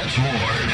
Jets Ward.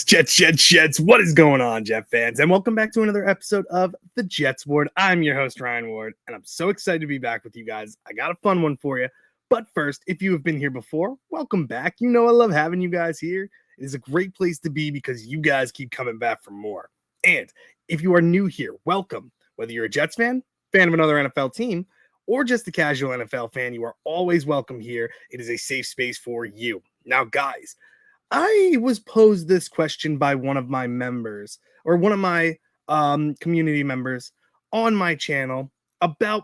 Jets, Jets. What is going on, Jet fans? And welcome back to another episode of the Jets Ward. I'm your host, Ryan Ward, and I'm so excited to be back with you guys. I got a fun one for you. But first, if you have been here before, welcome back. You know I love having you guys here. It is a great place to be because you guys keep coming back for more. And if you are new here, welcome. Whether you're a Jets fan of another NFL team, or just a casual NFL fan, you are always welcome here. It is a safe space for you. Now, guys, I was posed this question by one of my members or one of my community members on my channel about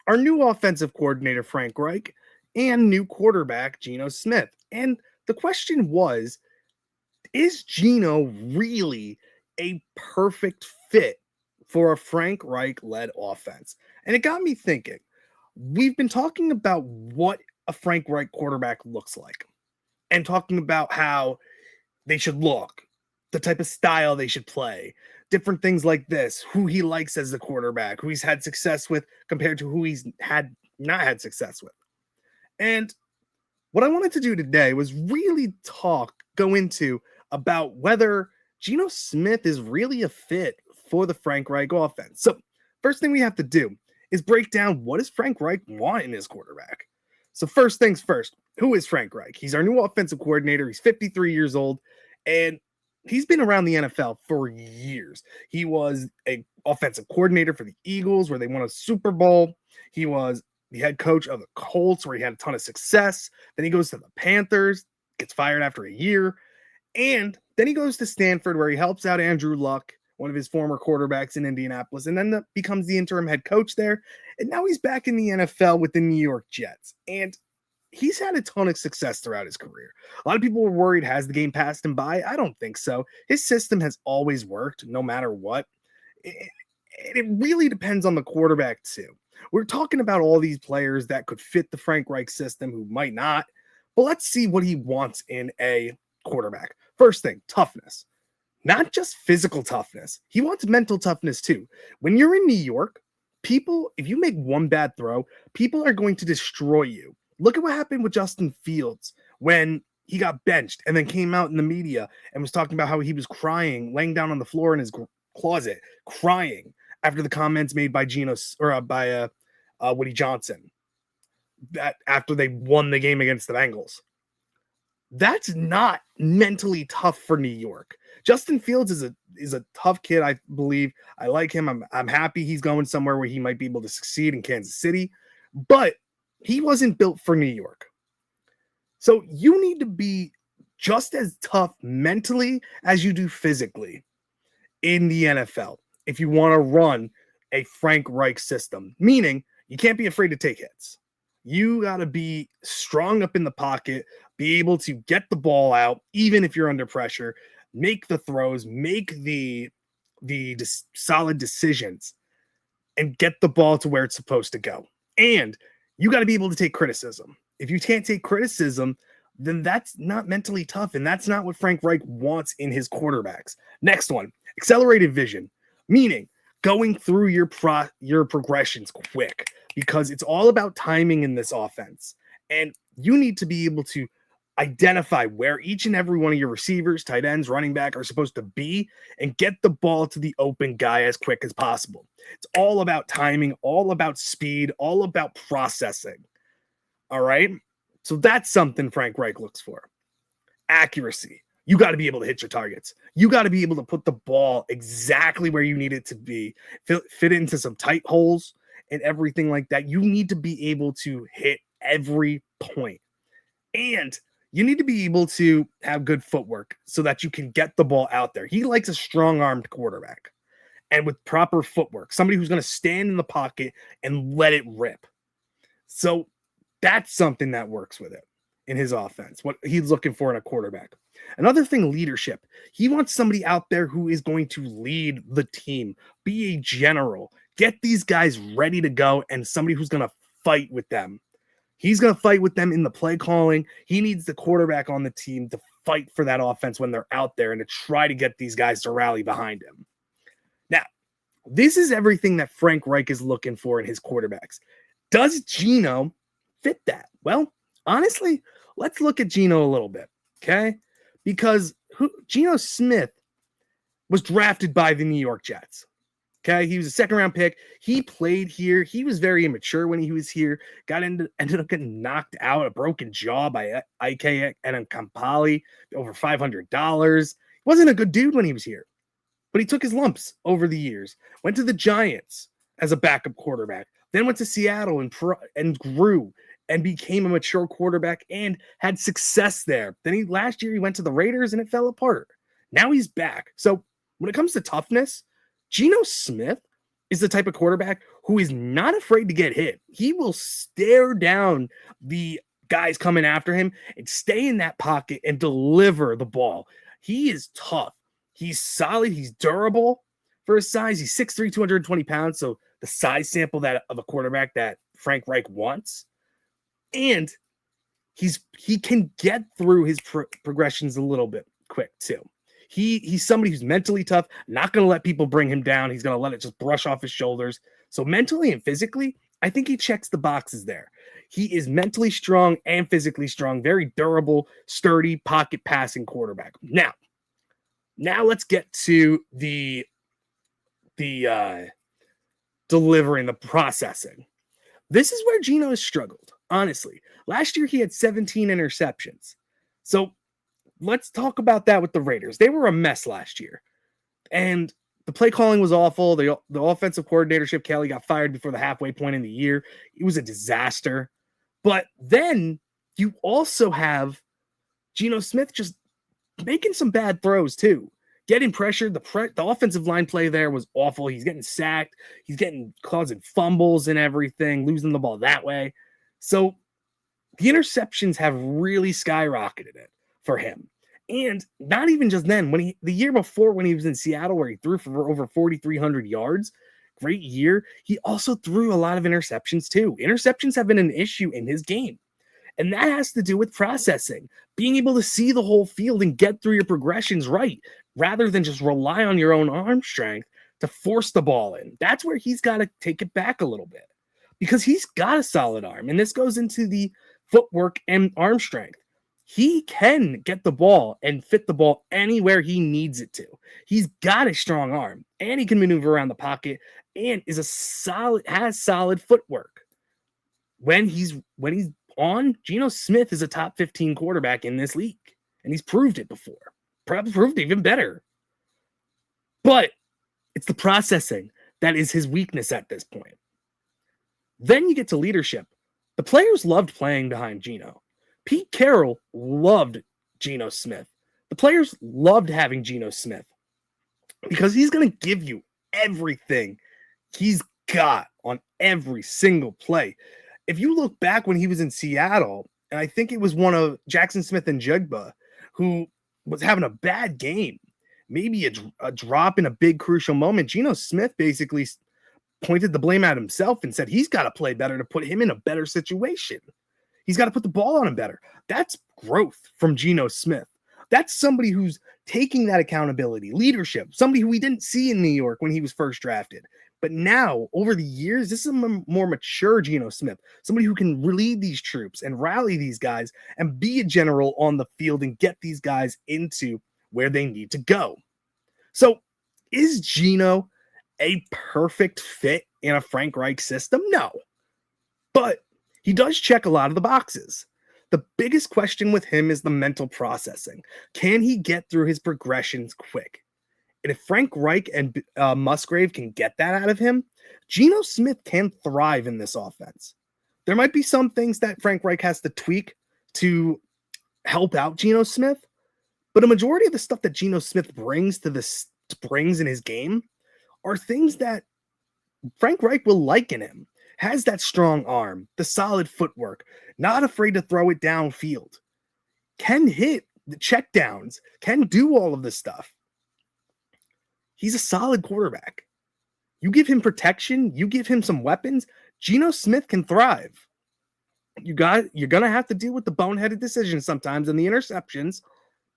our new offensive coordinator, Frank Reich, and new quarterback, Geno Smith. And the question was, is Geno really a perfect fit for a Frank Reich-led offense? And it got me thinking. We've been talking about what a Frank Reich quarterback looks like, and talking about how they should look, the type of style they should play, different things like this, who he likes as the quarterback, who he's had success with compared to who he's not had success with. And what I wanted to do today was really go into about whether Geno Smith is really a fit for the Frank Reich offense. So first thing we have to do is break down, what does Frank Reich want in his quarterback? So first things first, who is Frank Reich? He's our new offensive coordinator. He's 53 years old, and he's been around the NFL for years. He was an offensive coordinator for the Eagles, where they won a Super Bowl. He was the head coach of the Colts, where he had a ton of success. Then he goes to the Panthers, gets fired after a year. And then he goes to Stanford, where he helps out Andrew Luck, one of his former quarterbacks in Indianapolis, and then becomes the interim head coach there. And now he's back in the NFL with the New York Jets. And he's had a ton of success throughout his career. A lot of people were worried, has the game passed him by? I don't think so. His system has always worked, no matter what. It really depends on the quarterback, too. We're talking about all these players that could fit the Frank Reich system, who might not. But let's see what he wants in a quarterback. First thing, toughness. Not just physical toughness. He wants mental toughness too. When you're in New York, people, if you make one bad throw, people are going to destroy you. Look at what happened with Justin Fields when he got benched and then came out in the media and was talking about how he was crying, laying down on the floor in his closet, crying after the comments made by Woody Johnson, that after they won the game against the Bengals. That's not mentally tough for New York. Justin Fields is a tough kid, I believe. I like him. I'm happy he's going somewhere where he might be able to succeed in Kansas City, but he wasn't built for New York. So you need to be just as tough mentally as you do physically in the NFL if you want to run a Frank Reich system, meaning you can't be afraid to take hits. You got to be strong up in the pocket, be able to get the ball out, even if you're under pressure, make the throws, make the solid decisions, and get the ball to where it's supposed to go. And you got to be able to take criticism. If you can't take criticism, then that's not mentally tough, and that's not what Frank Reich wants in his quarterbacks. Next one, accelerated vision, meaning going through your progressions quick, because it's all about timing in this offense. And you need to be able to identify where each and every one of your receivers, tight ends, running back are supposed to be and get the ball to the open guy as quick as possible. It's all about timing, all about speed, all about processing. All right? So that's something Frank Reich looks for. Accuracy. You got to be able to hit your targets. You got to be able to put the ball exactly where you need it to be, fit into some tight holes and everything like that. You need to be able to hit every point. And you need to be able to have good footwork so that you can get the ball out there. He likes a strong-armed quarterback. and with proper footwork, somebody who's going to stand in the pocket and let it rip. So that's something that works with it in his offense, what he's looking for in a quarterback. Another thing, leadership. He wants somebody out there who is going to lead the team, be a general, get these guys ready to go, and somebody who's going to fight with them. He's going to fight with them in the play calling. He needs the quarterback on the team to fight for that offense when they're out there and to try to get these guys to rally behind him. Now, this is everything that Frank Reich is looking for in his quarterbacks. Does Geno fit that? Well, honestly, let's look at Geno a little bit, okay? Because Geno Smith was drafted by the New York Jets. Okay, he was a second-round pick. He played here. He was very immature when he was here. Ended up getting knocked out, a broken jaw by Ike and Kampali, over $500. He wasn't a good dude when he was here, but he took his lumps over the years. Went to the Giants as a backup quarterback, then went to Seattle and grew and became a mature quarterback and had success there. Then last year he went to the Raiders and it fell apart. Now he's back. So when it comes to toughness, Geno Smith is the type of quarterback who is not afraid to get hit. He will stare down the guys coming after him and stay in that pocket and deliver the ball. He is tough. He's solid. He's durable for his size. He's 6'3", 220 pounds. So the size sample of a quarterback that Frank Reich wants. And he can get through his progressions a little bit quick too. He's somebody who's mentally tough, not going to let people bring him down. He's going to let it just brush off his shoulders. So mentally and physically, I think he checks the boxes there. He is mentally strong and physically strong, very durable, sturdy, pocket passing quarterback. Now let's get to the delivering, the processing. This is where Geno has struggled, honestly. Last year, he had 17 interceptions. So let's talk about that with the Raiders. They were a mess last year. And the play calling was awful. The offensive coordinator, Chip Kelly, got fired before the halfway point in the year. It was a disaster. But then you also have Geno Smith just making some bad throws too. Getting pressured. The offensive line play there was awful. He's getting sacked. He's causing fumbles and everything, losing the ball that way. So the interceptions have really skyrocketed it for him. And not even just then, the year before when he was in Seattle, where he threw for over 4,300 yards, great year, he also threw a lot of interceptions too. Interceptions have been an issue in his game. And that has to do with processing, being able to see the whole field and get through your progressions right, rather than just rely on your own arm strength to force the ball in. That's where he's got to take it back a little bit, because he's got a solid arm. And this goes into the footwork and arm strength. He can get the ball and fit the ball anywhere he needs it to. He's got a strong arm, and he can maneuver around the pocket, and has solid footwork. When he's on, Geno Smith is a top 15 quarterback in this league, and he's proved it before. Probably proved it even better. But it's the processing that is his weakness at this point. Then you get to leadership. The players loved playing behind Geno. Pete Carroll loved Geno Smith. The players loved having Geno Smith because he's going to give you everything he's got on every single play. If you look back when he was in Seattle, and I think it was one of Jackson Smith and Jugba who was having a bad game, maybe a drop in a big crucial moment, Geno Smith basically pointed the blame at himself and said he's got to play better to put him in a better situation. He's got to put the ball on him better. That's growth from Geno Smith. That's somebody who's taking that accountability, leadership, somebody who we didn't see in New York when he was first drafted. But now, over the years, this is a more mature Geno Smith, somebody who can lead these troops and rally these guys and be a general on the field and get these guys into where they need to go. So is Geno a perfect fit in a Frank Reich system? No. But he does check a lot of the boxes. The biggest question with him is the mental processing. Can he get through his progressions quick? And if Frank Reich and Musgrave can get that out of him, Geno Smith can thrive in this offense. There might be some things that Frank Reich has to tweak to help out Geno Smith, but a majority of the stuff that Geno Smith brings in his game are things that Frank Reich will like in him. Has that strong arm, the solid footwork, not afraid to throw it downfield, can hit the checkdowns, can do all of this stuff. He's a solid quarterback. You give him protection, you give him some weapons, Geno Smith can thrive. You're going to have to deal with the boneheaded decisions sometimes and the interceptions,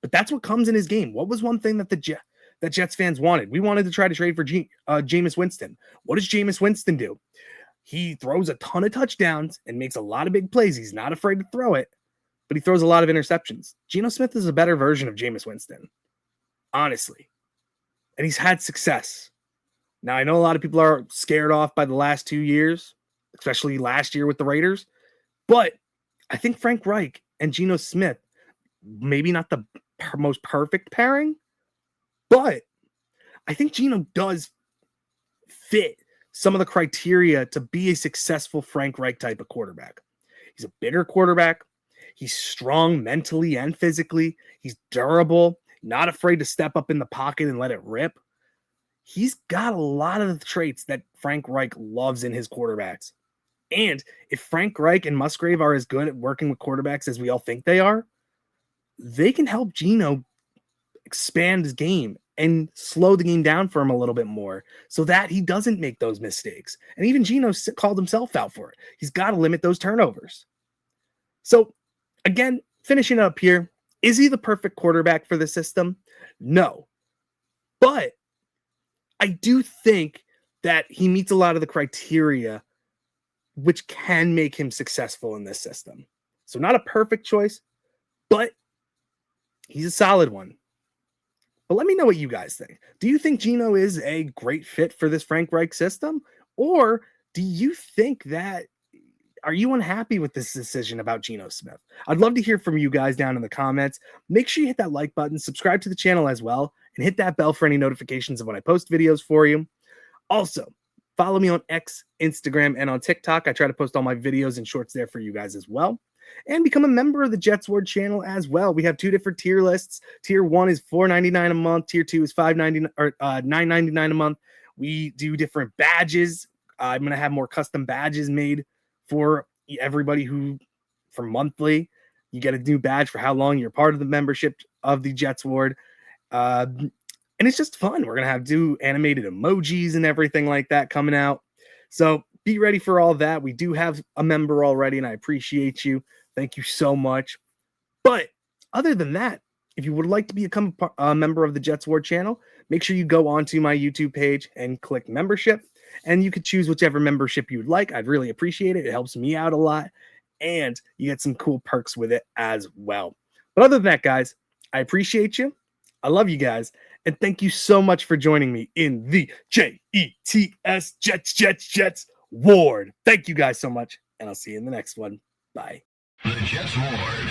but that's what comes in his game. What was one thing that that Jets fans wanted? We wanted to try to trade for Jameis Winston. What does Jameis Winston do? He throws a ton of touchdowns and makes a lot of big plays. He's not afraid to throw it, but he throws a lot of interceptions. Geno Smith is a better version of Jameis Winston, honestly. And he's had success. Now, I know a lot of people are scared off by the last 2 years, especially last year with the Raiders, but I think Frank Reich and Geno Smith, maybe not the most perfect pairing, but I think Geno does fit some of the criteria to be a successful Frank Reich type of quarterback. He's a bigger quarterback. He's strong mentally and physically. He's durable, not afraid to step up in the pocket and let it rip. He's got a lot of the traits that Frank Reich loves in his quarterbacks. And if Frank Reich and Musgrave are as good at working with quarterbacks as we all think they are, they can help Geno expand his game and slow the game down for him a little bit more so that he doesn't make those mistakes. And even Geno called himself out for it. He's got to limit those turnovers. So again, finishing up here, is he the perfect quarterback for the system? No. But I do think that he meets a lot of the criteria which can make him successful in this system. So not a perfect choice, but he's a solid one. But let me know what you guys think. Do you think Geno is a great fit for this Frank Reich system? Or do you think that, are you unhappy with this decision about Geno Smith? I'd love to hear from you guys down in the comments. Make sure you hit that like button, subscribe to the channel as well, and hit that bell for any notifications of when I post videos for you. Also, follow me on X, Instagram, and on TikTok. I try to post all my videos and shorts there for you guys as well. And become a member of the Jets Ward channel as well. We have 2 different tier lists. Tier 1 is $4.99 a month. Tier 2 is $9.99 a month. We do different badges. I'm going to have more custom badges made for everybody for monthly. You get a new badge for how long you're part of the membership of the Jets Ward. And it's just fun. We're going to do animated emojis and everything like that coming out. So be ready for all that. We do have a member already, and I appreciate you. Thank you so much. But other than that, if you would like to become a member of the Jets Ward channel, make sure you go onto my YouTube page and click membership. And you could choose whichever membership you would like. I'd really appreciate it. It helps me out a lot. And you get some cool perks with it as well. But other than that, guys, I appreciate you. I love you guys. And thank you so much for joining me in the JETS Jets Ward. Thank you guys so much. And I'll see you in the next one. Bye. The Jets Ward.